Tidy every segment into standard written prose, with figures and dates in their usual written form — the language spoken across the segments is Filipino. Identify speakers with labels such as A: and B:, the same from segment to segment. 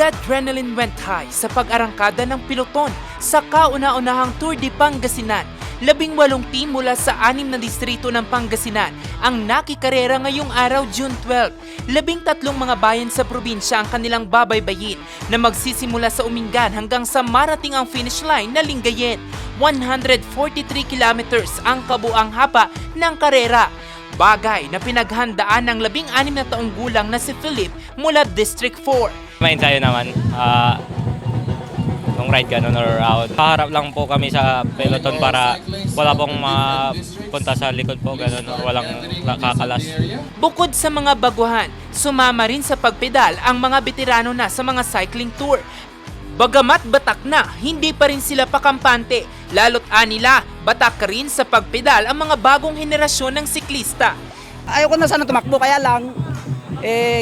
A: The adrenaline went high sa pag-arangkada ng piloton sa kauna-unahang Tour de Pangasinan. 18 team mula sa 6 na distrito ng Pangasinan ang nakikarera ngayong araw June 12. 13 mga bayan sa probinsya ang kanilang babaybayin na magsisimula sa Umingan hanggang sa marating ang finish line na Lingayen. 143 kilometers ang kabuang haba ng karera. Bagay na pinaghandaan ng 16 na taong gulang na si Philip mula District 4.
B: May ensayo naman, nung ride ganun or out. Kaharap lang po kami sa peloton para wala pong mapunta sa likod po, ganun, walang nakakalas.
A: Bukod sa mga baguhan, sumama rin sa pagpedal ang mga veterano na sa mga cycling tour. Bagamat batak na, hindi pa rin sila pakampante. Lalo't anila, batak rin sa pagpedal ang mga bagong henerasyon ng siklista.
C: Ayoko na sana tumakbo, kaya lang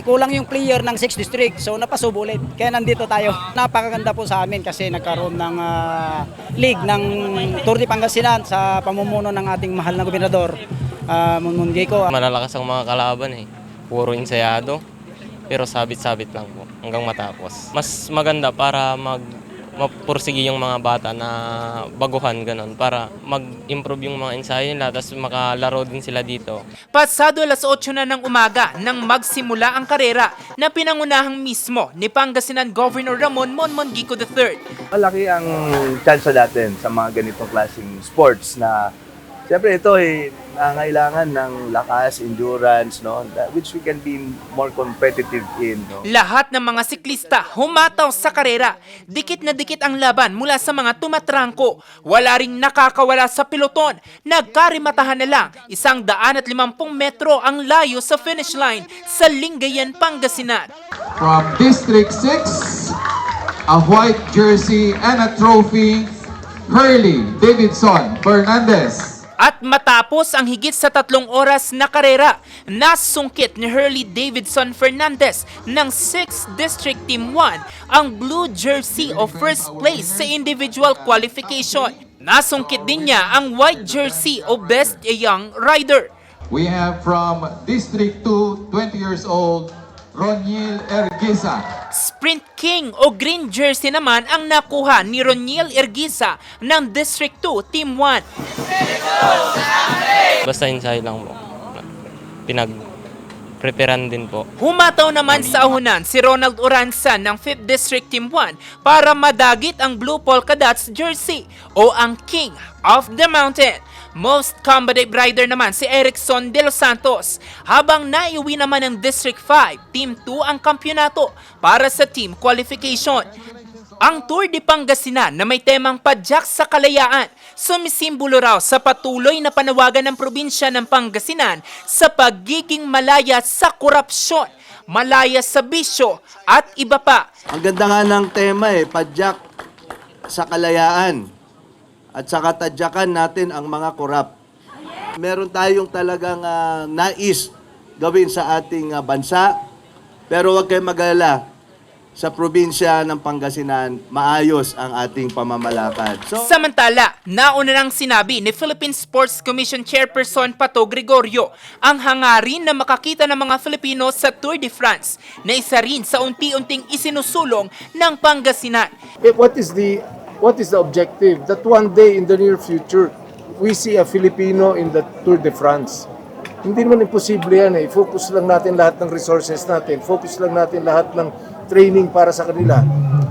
C: kulang yung player ng 6 district, so napasubo ulit. Kaya nandito tayo. Napakaganda po sa amin kasi nagkaroon ng league ng Tour de Pangasinan sa pamumuno ng ating mahal na gobernador, Monmon Gayco.
B: Malalakas ang mga kalaban eh. Puro ensayado, pero sabit-sabit lang po hanggang matapos. Mas maganda para mapursigi yung mga bata na baguhan ganun para mag-improve yung mga ensayo nila tapos makalaro din sila dito.
A: Pasado alas 8 na ng umaga nang magsimula ang karera na pinangunahang mismo ni Pangasinan Governor Ramon Monmon Gayco III.
D: Malaki ang chance natin sa mga ganitong klaseng sports na siyempre ito ay nangailangan ng lakas, endurance, no, which we can be more competitive in. No?
A: Lahat ng mga siklista humataw sa karera. Dikit na dikit ang laban mula sa mga tumatrangko. Wala ring nakakawala sa piloton. Nagkarimatahan na lang 150 metro ang layo sa finish line sa Lingayen, Pangasinan.
E: From District 6, a white jersey and a trophy, Hurley Davidson Fernandez.
A: At matapos ang higit sa 3 oras na karera, nasungkit ni Hurley Davidson Fernandez ng 6th District Team 1 ang blue jersey o first place sa individual qualification. Nasungkit din niya ang white jersey o best young rider.
E: We have from District 2, 20 years old, Roniel Erguisa.
A: Sprint King o green jersey naman ang nakuha ni Roniel Erguisa ng District 2 Team 1.
B: Basta ensayo lang po. Pinag-preparan din po.
A: Humataw naman sa ahunan si Ronald Oranza ng 5th District Team 1 para madagit ang blue polka dots jersey o ang King of the Mountain. Most combative rider naman si Erickson de los Santos, habang naiuwi naman ng District 5, Team 2 ang kampyonato para sa team qualification. Ang Tour de Pangasinan na may temang padyak sa kalayaan, sumisimbolo raw sa patuloy na panawagan ng probinsya ng Pangasinan sa pagiging malaya sa korupsyon, malaya sa bisyo at iba pa.
D: Ang ganda nga ng tema padyak sa kalayaan at sa katadyakan natin ang mga korap. Meron tayong talagang nais gawin sa ating bansa, pero huwag kayong mag-alala. Sa probinsya ng Pangasinan, maayos ang ating pamamalakad.
A: Samantala, nauna nang sinabi ni Philippine Sports Commission Chairperson Pato Gregorio ang hangarin na makakita ng mga Filipino sa Tour de France na isa rin sa unti-unting isinusulong ng Pangasinan.
F: What is the objective? That one day in the near future, we see a Filipino in the Tour de France. Hindi naman imposible yan eh. Focus lang natin lahat ng resources natin. Focus lang natin lahat ng training para sa kanila.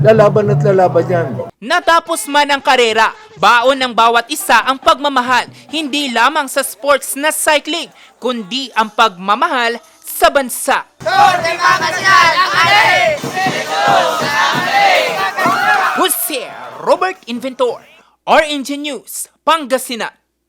F: Lalaban at lalaban yan.
A: Natapos man ang karera, baon ng bawat isa ang pagmamahal, hindi lamang sa sports na cycling, kundi ang pagmamahal sa bansa.
G: Tour de Pangasinan ang ating!
A: Jose Robert Inventor, RNG News, Pangasinan.